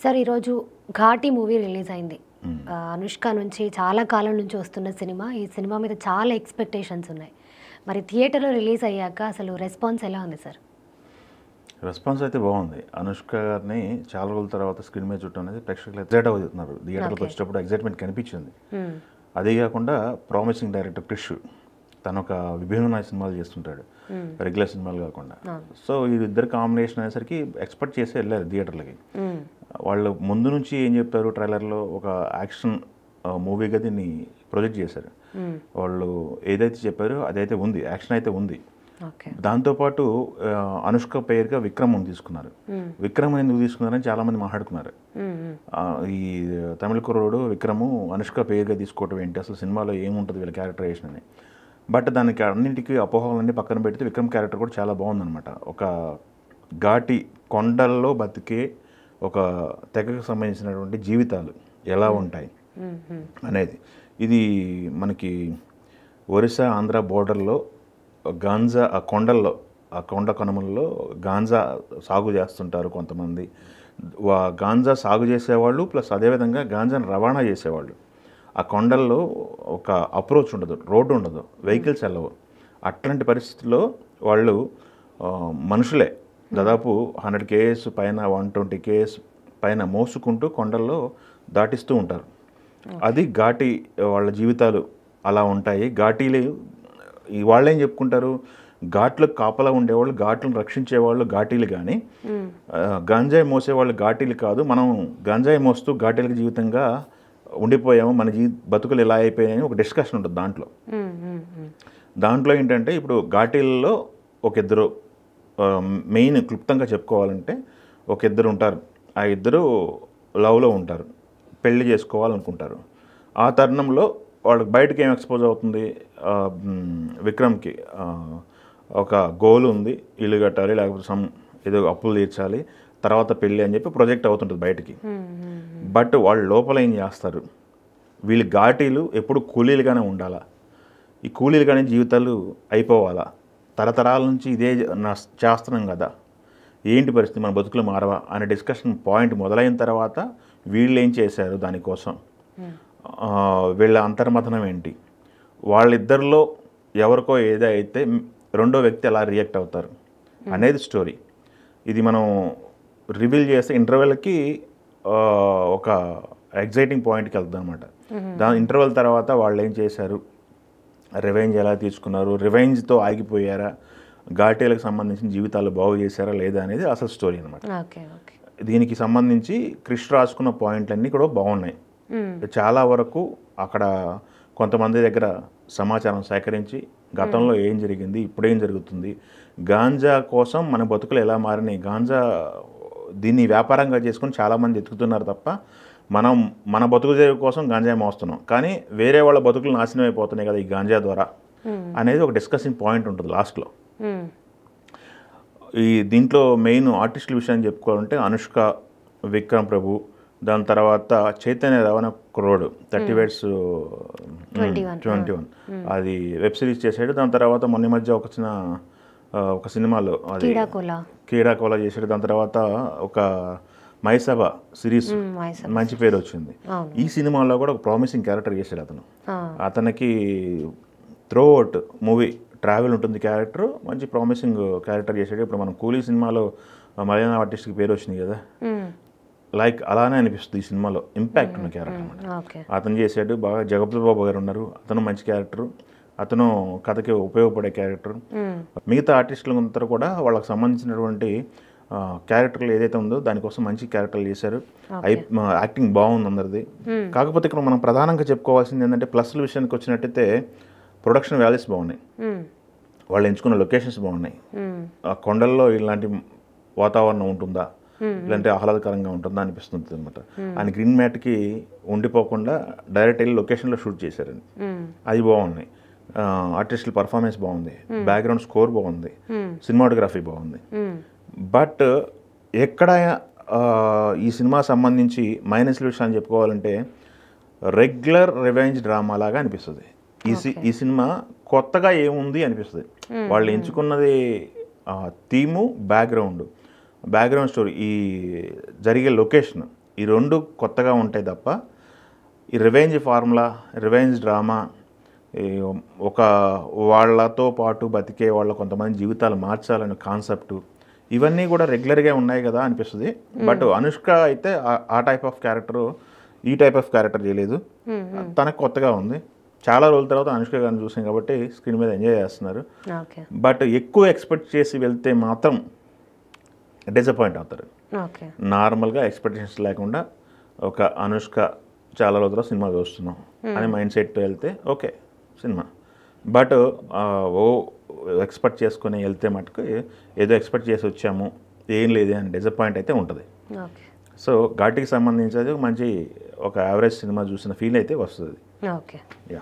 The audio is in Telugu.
సార్ ఈరోజు ఘాటి మూవీ రిలీజ్ అయింది. అనుష్క నుంచి చాలా కాలం నుంచి వస్తున్న సినిమా. ఈ సినిమా మీద చాలా ఎక్స్పెక్టేషన్స్ ఉన్నాయి. మరి థియేటర్లో రిలీజ్ అయ్యాక అసలు రెస్పాన్స్ ఎలా ఉంది సార్? రెస్పాన్స్ అయితే బాగుంది. అనుష్క గారిని చాలా రోజుల తర్వాత స్క్రీన్ మీద చూడటం అనేది ప్రేక్షకులు ఎక్సైట్ అవుతున్నారు. థియేటర్కి వచ్చేటప్పుడు ఎక్సైట్మెంట్ కనిపించింది. అదే కాకుండా ప్రామిసింగ్ డైరెక్టర్ క్రిష్ తను ఒక విభిన్నమైన సినిమాలు చేస్తుంటాడు, రెగ్యులర్ సినిమాలు కాకుండా. సో వీళ్ళిద్దరు కాంబినేషన్ అనేసరికి ఎక్స్పెక్ట్ చేసి వెళ్ళారు థియేటర్లకి. వాళ్ళు ముందు నుంచి ఏం చెప్పారు, ట్రైలర్లో ఒక యాక్షన్ మూవీగా దీన్ని ప్రొజెక్ట్ చేశారు. వాళ్ళు ఏదైతే చెప్పారో అదైతే ఉంది, యాక్షన్ అయితే ఉంది. దాంతోపాటు అనుష్క పేరుగా విక్రమ్ తీసుకున్నారు. విక్రమ్ ఎందుకు తీసుకున్నారని చాలామంది మాట్లాడుకున్నారు. ఈ తమిళ కుర్రోడు విక్రము అనుష్క పేరుగా తీసుకోవటం ఏంటి, అసలు సినిమాలో ఏముంటుంది వీళ్ళ క్యారెక్టరైజేషన్ అని. బట్ దానికి అన్నింటికి అపోహలన్నీ పక్కన పెడితే విక్రమ్ క్యారెక్టర్ కూడా చాలా బాగుందన్నమాట. ఒక ఘాటి కొండల్లో బతికే ఒక తెగకు సంబంధించినటువంటి జీవితాలు ఎలా ఉంటాయి అనేది. ఇది మనకి ఒరిస్సా ఆంధ్ర బోర్డర్లో గాంజా, ఆ కొండల్లో, ఆ కొండ కనుమల్లో గాంజా సాగు చేస్తుంటారు కొంతమంది. గాంజా సాగు చేసేవాళ్ళు ప్లస్ అదేవిధంగా గాంజాను రవాణా చేసేవాళ్ళు. ఆ కొండల్లో ఒక అప్రోచ్ ఉండదు, రోడ్డు ఉండదు, వెహికల్స్ వెళ్ళవు. అట్లాంటి పరిస్థితుల్లో వాళ్ళు మనుషులే దాదాపు 100 km పైన 120 km పైన మోసుకుంటూ కొండల్లో దాటిస్తూ ఉంటారు. అది ఘాటి వాళ్ళ జీవితాలు అలా ఉంటాయి. ఘాటీలు వాళ్ళేం చెప్పుకుంటారు, ఘాట్లకు కాపలా ఉండేవాళ్ళు, ఘాట్లను రక్షించేవాళ్ళు ఘాటీలు, కానీ గంజాయి మోసేవాళ్ళు ఘాటీలు కాదు. మనం గంజాయి మోస్తూ ఘాటీలకు జీవితంగా ఉండిపోయాము, మన బతుకులు ఎలా అయిపోయాయని ఒక డిస్కషన్ ఉంటుంది దాంట్లో ఏంటంటే, ఇప్పుడు ఘాటీలలో ఒక ఇద్దరు మెయిన్ క్లుప్తంగా చెప్పుకోవాలంటే ఒక ఇద్దరు ఉంటారు. ఆ ఇద్దరు లవ్లో ఉంటారు, పెళ్లి చేసుకోవాలనుకుంటారు. ఆ తరుణంలో వాళ్ళకి బయటకు ఏం ఎక్స్పోజ్ అవుతుంది, విక్రమ్కి ఒక గోల్ ఉంది, ఇల్లు కట్టాలి, లేకపోతే ఏదో అప్పులు తీర్చాలి, తర్వాత పెళ్ళి అని చెప్పి ప్రొజెక్ట్ అవుతుంటుంది బయటికి. బట్ వాళ్ళు లోపల ఏం చేస్తారు, వీళ్ళు ఘాటీలు ఎప్పుడు కూలీలుగానే ఉండాలా, ఈ కూలీలుగానే జీవితాలు అయిపోవాలా, తరతరాల నుంచి ఇదే చేస్తున్నాం కదా, ఏంటి పరిస్థితి, మన బతుకులు మారవా అనే డిస్కషన్ పాయింట్ మొదలైన తర్వాత వీళ్ళు ఏం చేశారు దానికోసం, వీళ్ళ అంతర్మథనం ఏంటి, వాళ్ళిద్దరిలో ఎవరికో ఏదైతే రెండో వ్యక్తి ఎలా రియాక్ట్ అవుతారు అనేది స్టోరీ. ఇది మనం రివీల్ చేస్తే ఇంటర్వెల్కి ఒక ఎగ్జైటింగ్ పాయింట్కి వెళ్తుంది అనమాట. దాని ఇంటర్వెల్ తర్వాత వాళ్ళు ఏం చేశారు, రివెంజ్ ఎలా తీసుకున్నారు, రివెంజ్తో ఆగిపోయారా, ఘాటీలకు సంబంధించిన జీవితాలు బాగు చేశారా లేదా అనేది అసలు స్టోరీ అనమాట. దీనికి సంబంధించి క్రిష్ రాసుకున్న పాయింట్లన్నీ కూడా బాగున్నాయి. చాలా వరకు అక్కడ కొంతమంది దగ్గర సమాచారం సేకరించి గతంలో ఏం జరిగింది, ఇప్పుడేం జరుగుతుంది, గాంజా కోసం మన బతుకులు ఎలా మారినాయి, గాంజా దీన్ని వ్యాపారంగా చేసుకుని చాలామంది ఎత్తుకుతున్నారు తప్ప మనం మన బతుకు కోసం గాంజా మోస్తున్నాం, కానీ వేరే వాళ్ళ బతుకులు నాశనం అయిపోతున్నాయి కదా ఈ గాంజా ద్వారా అనేది ఒక డిస్కసింగ్ పాయింట్ ఉంటుంది లాస్ట్లో. ఈ దీంట్లో మెయిన్ ఆర్టిస్టుల విషయాన్ని చెప్పుకోవాలంటే అనుష్క, విక్రమ్ ప్రభు, దాని తర్వాత చైతన్య రవణ కుర్రోడు 30 Weeks 21 అది వెబ్ సిరీస్ చేశాడు. దాని తర్వాత మొన్న మధ్య ఒక సినిమాలో అది కీడాకోలా చేశాడు. దాని తర్వాత ఒక మైసభ సిరీస్ మంచి పేరు వచ్చింది. ఈ సినిమాలో కూడా ఒక ప్రామిసింగ్ క్యారెక్టర్ చేశాడు అతనికి త్రూఅవుట్ మూవీ ట్రావెల్ ఉంటుంది క్యారెక్టర్, మంచి ప్రామిసింగ్ క్యారెక్టర్ చేశాడు. ఇప్పుడు మనం కూలీ సినిమాలో మలయాళం ఆర్టిస్ట్కి పేరు వచ్చింది కదా, లైక్ అలానే అనిపిస్తుంది ఈ సినిమాలో ఇంపాక్ట్ ఉన్న క్యారెక్టర్ అనమాట. అతను చేశాడు బాగా. జగపతి బాబు గారు ఉన్నారు, అతను మంచి క్యారెక్టర్, అతను కథకి ఉపయోగపడే క్యారెక్టర్. మిగతా ఆర్టిస్టులందరూ కూడా వాళ్ళకి సంబంధించినటువంటి క్యారెక్టర్లు ఏదైతే ఉందో దానికోసం మంచి క్యారెక్టర్లు చేశారు. యాక్టింగ్ బాగుంది అందరిది. కాకపోతే ఇక్కడ మనం ప్రధానంగా చెప్పుకోవాల్సింది ఏంటంటే, ప్లస్ల విషయానికి వచ్చినట్టయితే ప్రొడక్షన్ వాల్యూస్ బాగున్నాయి, వాళ్ళు ఎంచుకున్న లొకేషన్స్ బాగున్నాయి. ఆ కొండల్లో ఇలాంటి వాతావరణం ఉంటుందా, ఇలాంటి ఆహ్లాదకరంగా ఉంటుందా అనిపిస్తుంది అనమాట. ఆయన గ్రీన్ మ్యాట్కి ఉండిపోకుండా డైరెక్ట్ వెళ్ళి లొకేషన్లో షూట్ చేశారండి, అది బాగున్నాయి. ఆర్టిస్టుల పర్ఫార్మెన్స్ బాగుంది, బ్యాక్గ్రౌండ్ స్కోర్ బాగుంది, సినిమాటోగ్రఫీ బాగుంది. బట్ ఎక్కడ ఈ సినిమా సంబంధించి మైనస్ విషయాన్ని చెప్పుకోవాలంటే, రెగ్యులర్ రివెంజ్ డ్రామా లాగా అనిపిస్తుంది ఈ సినిమా. కొత్తగా ఏముంది అనిపిస్తుంది. వాళ్ళు ఎంచుకున్నది థీము, బ్యాక్గ్రౌండ్ స్టోరీ, ఈ జరిగే లొకేషన్, ఈ రెండు కొత్తగా ఉంటాయి తప్ప ఈ రివెంజ్ ఫార్ములా, రివెంజ్ డ్రామా, ఒక వాళ్ళతో పాటు బతికే వాళ్ళ కొంతమంది జీవితాలు మార్చాలనే కాన్సెప్టు, ఇవన్నీ కూడా రెగ్యులర్గా ఉన్నాయి కదా అనిపిస్తుంది. బట్ అనుష్క అయితే ఆ టైప్ ఆఫ్ క్యారెక్టర్, ఈ టైప్ ఆఫ్ క్యారెక్టర్ చేయలేదు. తనకు కొత్తగా ఉంది. చాలా రోజుల తర్వాత అనుష్క గారిని చూసాం కాబట్టి స్క్రీన్ మీద ఎంజాయ్ చేస్తున్నారు. బట్ ఎక్కువ ఎక్స్పెక్ట్ చేసి వెళ్తే మాత్రం డిసప్పాయింట్ అవుతారు. నార్మల్గా ఎక్స్పెక్టేషన్స్ లేకుండా ఒక అనుష్క చాలా రోజుల సినిమా చూస్తున్నాం అని మైండ్ సెట్తో వెళ్తే ఓకే సినిమా. బట్ ఎక్స్పెక్ట్ చేసుకుని వెళ్తే మటుకు ఏదో ఎక్స్పెక్ట్ చేసి వచ్చాము, ఏం లేదు అని డిసప్పాయింట్ అయితే ఉంటుంది. సో ఘాటికి సంబంధించి మంచి ఒక యావరేజ్ సినిమా చూసిన ఫీల్ అయితే వస్తుంది. ఓకే. యా.